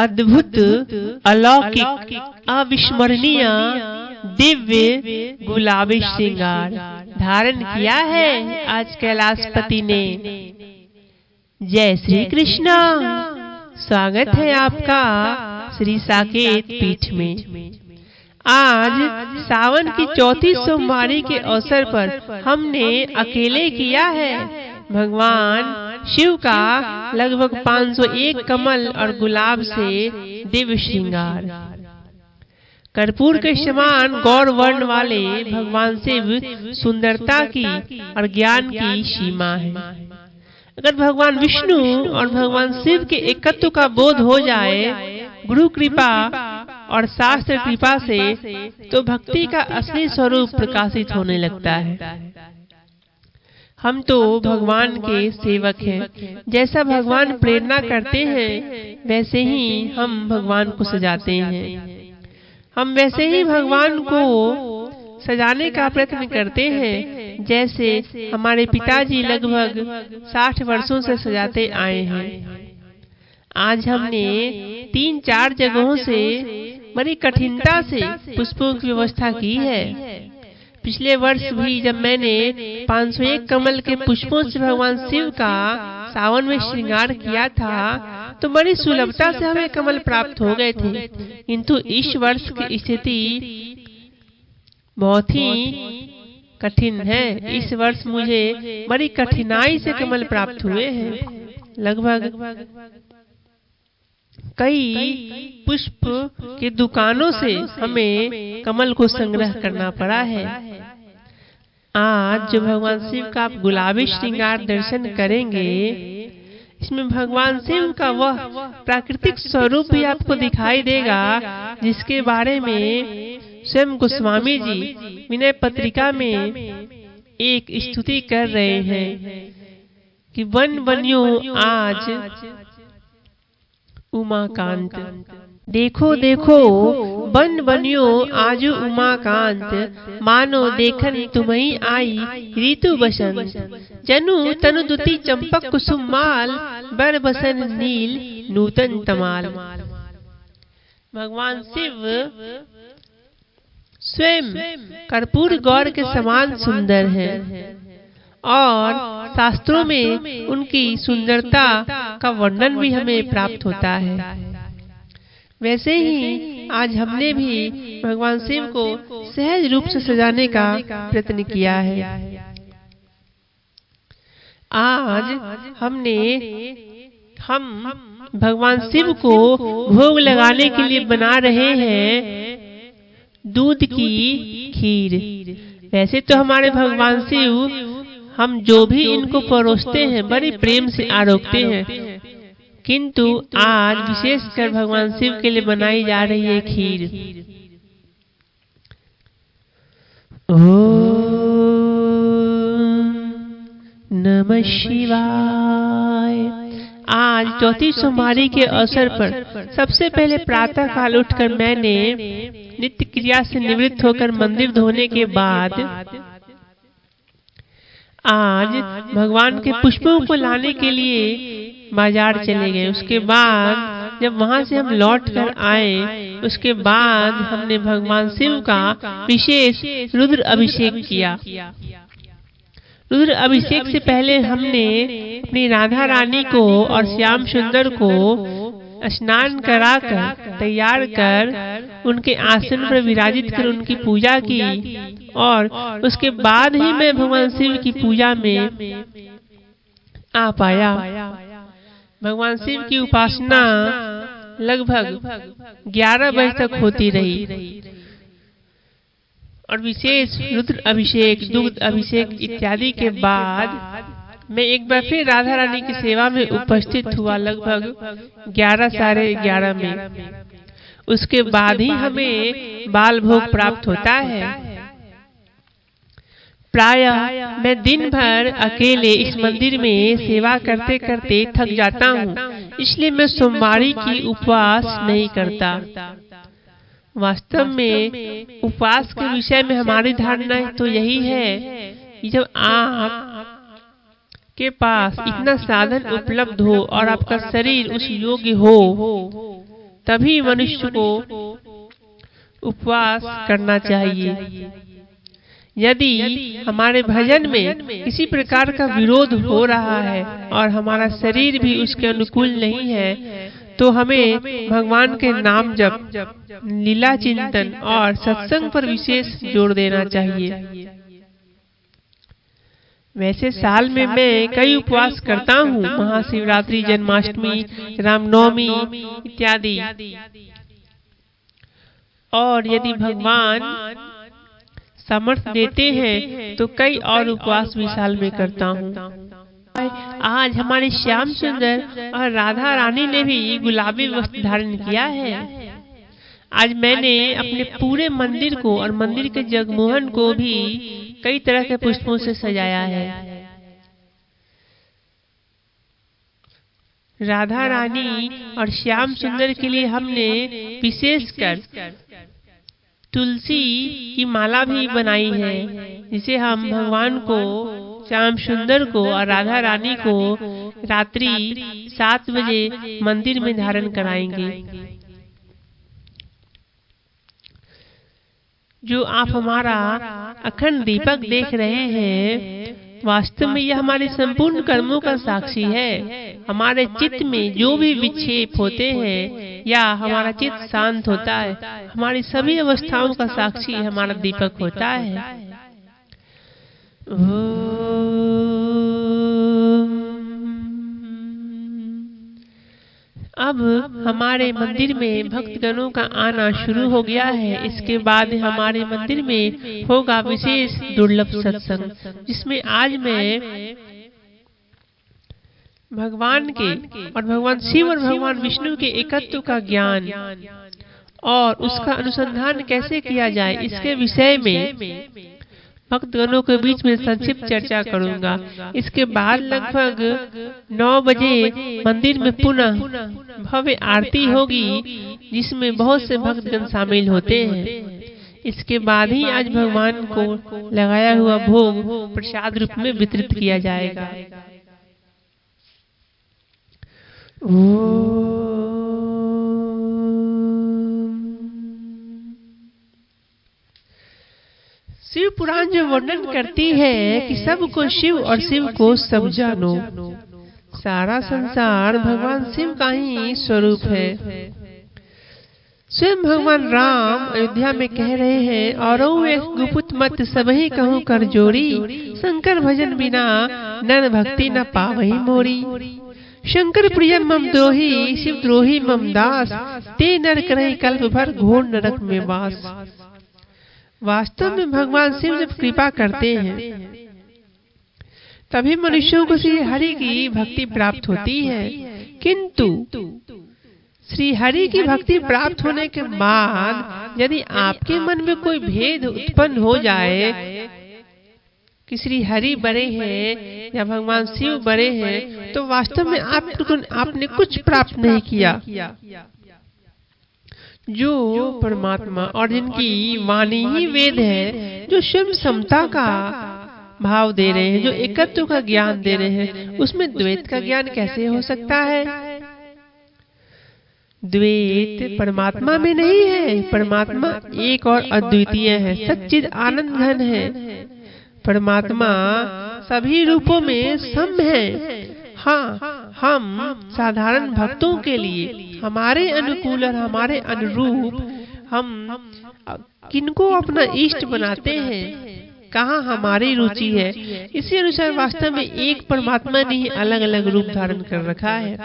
अद्भुत, अलौकिक, अविस्मरणीय, दिव्य गुलाबी श्रृंगार धारण किया है आज कैलाशपति ने। जय श्री कृष्णा। स्वागत है आपका श्री साकेत पीठ में। आज सावन की चौथी सोमवारी के अवसर पर हमने अकेले किया है भगवान शिव का लगभग 501 कमल और गुलाब से दिव्य श्रृंगार। कर्पूर के समान गौर वर्ण वाले भगवान शिव सुंदरता की और ज्ञान की सीमा है। अगर भगवान विष्णु और भगवान शिव के एकत्व का बोध हो जाए गुरु कृपा और शास्त्र कृपा से, तो भक्ति का असली स्वरूप प्रकाशित होने लगता है। हम तो भगवान के सेवक हैं। जैसा भगवान प्रेरणा करते हैं वैसे ही हम भगवान को सजाते हैं। हम वैसे ही भगवान को सजाने का प्रयत्न करते हैं जैसे हमारे पिताजी लगभग 60 वर्षों से सजाते आए हैं। आज हमने 3-4 जगहों से बड़ी कठिनता से पुष्पों की व्यवस्था की है। पिछले वर्ष भी जब मैंने 501 कमल के पुष्पों से भगवान शिव का सावन में श्रृंगार किया था तो बड़ी सुलभता से हमें कमल प्राप्त हो गए थे। किंतु इस वर्ष की स्थिति बहुत ही कठिन है। इस वर्ष मुझे बड़ी कठिनाई से कमल प्राप्त हुए हैं। लगभग कई पुष्प के दुकानों से हमें कमल को संग्रह करना पड़ा है। आज जो भगवान शिव का आप गुलाबी श्रृंगार दर्शन करेंगे, इसमें भगवान शिव का वह प्राकृतिक स्वरूप भी आपको दिखाई देगा जिसके बारे में स्वयं गोस्वामी जी विनय पत्रिका में एक स्तुति कर रहे हैं कि वन बनियो आज उमाकांत। देखो देखो बन बनियो आजू उमाकांत, मानो देखन तुम्हीं आई ऋतु बसंत। जनु तनु दुति चंपक कुसुम माल, बर बसन नील नूतन तमाल। भगवान शिव स्वयं कर्पूर गौर के समान सुंदर हैं और शास्त्रों में उनकी सुंदरता का वर्णन भी हमें प्राप्त होता है। वैसे ही आज हमने भी भगवान शिव को सहज रूप से सजाने का प्रयत्न किया है। आज हम भगवान शिव को भोग लगाने के लिए बना रहे हैं दूध की खीर। वैसे तो हमारे भगवान शिव हम जो भी इनको परोसते हैं बड़े प्रेम से आरोपते हैं, किंतु आज विशेषकर भगवान शिव के लिए बनाई जा रही है खीर। ओम नमः शिवाय। आज चौथी सोमवारी के अवसर पर सबसे पहले प्रातः काल उठकर मैंने नित्य क्रिया से निवृत्त होकर मंदिर धोने के बाद आज भगवान के पुष्पों को लाने के लिए बाजार चले गए। उसके बाद जब वहां से हम लौट कर आए, उसके बाद हमने भगवान शिव का विशेष रुद्र अभिषेक किया। रुद्र अभिषेक से पहले हमने अपनी राधा रानी को और श्याम सुंदर को स्नान कराकर तैयार कर उनके आसन पर विराजित कर उनकी पूजा की और उसके बाद ही मैं भगवान शिव की पूजा में आ पाया। भगवान शिव की उपासना लगभग 11 बजे तक होती रही और विशेष रुद्र अभिषेक, दुग्ध अभिषेक इत्यादि के बाद मैं एक बार फिर राधा रानी की सेवा में उपस्थित हुआ लगभग 11 साढ़े 11 में। उसके बाद ही हमें बाल भोग प्राप्त होता है। प्रायः मैं दिन भर अकेले इस मंदिर में सेवा करते करते थक जाता हूँ, इसलिए मैं सोमवारी की उपवास नहीं करता। वास्तव में उपवास के विषय में हमारी धारणा तो यही है कि जब आप के पास इतना साधन उपलब्ध हो और आपका शरीर उस योग्य हो तभी मनुष्य को उपवास करना चाहिए। यदि हमारे भजन में किसी प्रकार का विरोध हो रहा है और हमारा शरीर भी उसके अनुकूल नहीं है, तो हमें भगवान के नाम जप, लीला चिंतन और सत्संग पर विशेष जोर देना चाहिए। वैसे साल में मैं कई उपवास करता हूँ, महाशिवरात्रि, जन्माष्टमी, रामनवमी इत्यादि। और यदि भगवान समर्थ देते हैं तो कई और उपवास भी साल में करता हूँ। आज हमारे श्याम सुंदर और राधा रानी ने भी गुलाबी वस्त्र धारण किया है। आज मैंने अपने पूरे मंदिर को और मंदिर के जगमोहन को भी कई तरह के पुष्पों से सजाया है। राधा रानी और श्याम सुंदर के लिए हमने विशेषकर तुलसी की माला भी बनाई है, जिसे हम भगवान को, श्याम सुंदर को और राधा रानी को रात्रि 7 बजे मंदिर में धारण कराएंगे। जो आप हमारा अखंड दीपक देख रहे हैं, वास्तव में यह हमारे संपूर्ण कर्मों का साक्षी है। हमारे चित्त में जो भी विक्षेप होते हैं या हमारा चित्त शांत होता है, हमारी सभी अवस्थाओं का साक्षी हमारा दीपक होता है। अब हमारे मंदिर में भक्तगणों का आना शुरू हो गया है। इसके बाद हमारे मंदिर में होगा विशेष दुर्लभ सत्संग, जिसमें आज मैं भगवान के और भगवान शिव और भगवान विष्णु के एकत्व का ज्ञान और उसका अनुसंधान कैसे किया जाए, इसके विषय में भक्तगणों के बीच में संक्षिप्त चर्चा करूंगा। इसके बाद लगभग 9 बजे मंदिर में पुनः भव्य आरती होगी, जिसमें बहुत से भक्तगण शामिल होते हैं। इसके बाद ही आज भगवान को लगाया हुआ भोग प्रसाद रूप में वितरित किया जाएगा। शिव पुराण जो वर्णन करती है कि सबको शिव और शिव को सब जानो, सारा संसार भगवान शिव का ही स्वरूप है। स्वयं भगवान राम अयोध्या में कह रहे हैं, और गुपुत मत सबही कहूँ कर जोड़ी, शंकर भजन बिना नर भक्ति न पावही मोरी। शंकर प्रिय मम द्रोही, शिव द्रोही मम दास, ते नर करहि कल्प भर घोर नरक में वास। वास्तव में भगवान शिव जब कृपा करते हैं तभी मनुष्यों को श्री हरि की भक्ति प्राप्त होती है। किंतु श्री हरि की भक्ति प्राप्त होने के बाद यदि आपके मन में कोई भेद उत्पन्न हो जाए कि श्री हरि बड़े हैं या भगवान शिव बड़े हैं, तो वास्तव में आपने कुछ प्राप्त नहीं किया। जो परमात्मा और जिनकी वाणी ही वेद है, जो स्वयं समता का भाव दे रहे हैं, जो एकत्व का ज्ञान दे रहे हैं, उसमें द्वैत का ज्ञान कैसे हो सकता है? द्वैत परमात्मा में नहीं है। परमात्मा एक और अद्वितीय है, सच्चिद आनंद घन है। परमात्मा सभी रूपों में सम है। हाँ, हम साधारण भक्तों के लिए हमारे अनुकूल और हमारे अनुरूप हम किनको अपना इष्ट बनाते हैं, कहाँ हमारी रुचि है, इसी अनुसार वास्तव में एक परमात्मा ने ही अलग अलग रूप धारण कर रखा है।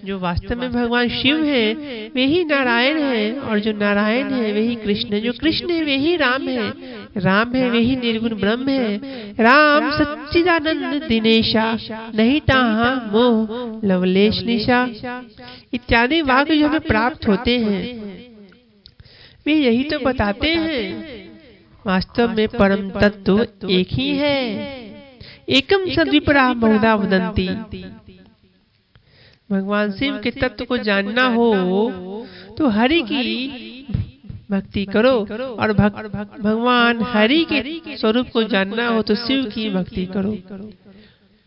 जो वास्तव में भगवान शिव है वे ही नारायण है, और जो नारायण है वे ही कृष्ण है, जो कृष्ण है वे ही राम है, राम है वे ही निर्गुण ब्रह्म है। राम सच्चिदानंद दिनेशा, नहीं ताहा मोह लवलेश निशा इत्यादि वाक्य जो हमें प्राप्त होते हैं वे यही तो बताते हैं। वास्तव में परम तत्व एक ही है। एकम सद्विपरा बहुधा वदन्ति। भगवान शिव के तत्व को जानना हो तो हरि की भक्ति करो, और भगवान हरि के स्वरूप को जानना हो तो शिव की भक्ति करो।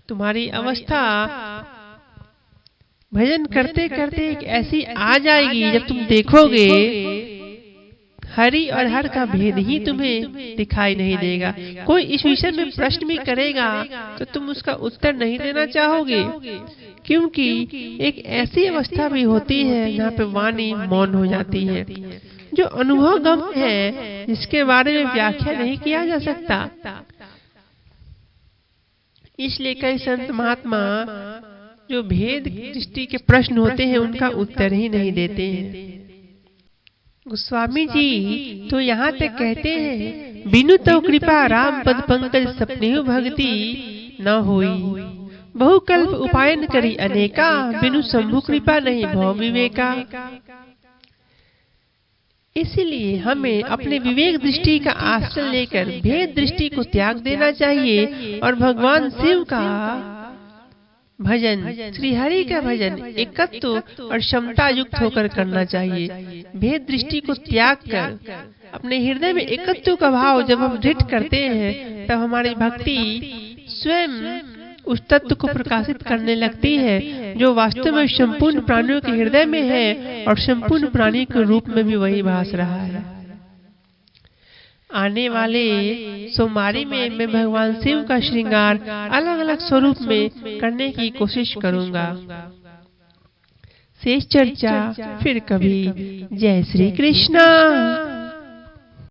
तुम्हारी अवस्था भजन करते करते एक ऐसी आ जाएगी जब तुम देखोगे हरि और हर का भेद ही तुम्हें दिखाई नहीं देगा। कोई इस विषय में प्रश्न भी करेगा तो तुम उसका उत्तर नहीं देना चाहोगे, क्योंकि एक ऐसी अवस्था भी होती है जहाँ पे वाणी मौन हो जाती है, जो अनुभव गम है जिसके बारे में व्याख्या नहीं किया जा सकता। इसलिए कई संत महात्मा जो भेद दृष्टि के प्रश्न होते हैं उनका उत्तर ही नहीं देते हैं। गोस्वामी जी तो यहाँ तक कहते हैं, बिनु तो कृपा राम पद पंकज सपनेहु भक्ति न होई, बहुकल्प उपायन करी अनेका, बिनु शंभु कृपा नहीं भव विवेका। इसलिए हमें अपने विवेक दृष्टि का आश्रय लेकर भेद दृष्टि को त्याग देना चाहिए और भगवान शिव का भजन, श्री हरि का भजन एकत्व और क्षमता युक्त होकर करना चाहिए। भेद दृष्टि को त्याग कर अपने हृदय में एकत्व का भाव जब हम दृढ़ करते हैं तब हमारी भक्ति स्वयं उस तत्व को प्रकाशित करने लगती है जो वास्तव में संपूर्ण प्राणियों के हृदय में है और संपूर्ण प्राणी के रूप में भी वही भास रहा है। आने वाले सोमवारी में मैं भगवान शिव का श्रृंगार अलग अलग स्वरूप में करने की कोशिश करूंगा। शेष चर्चा फिर कभी। जय श्री कृष्णा।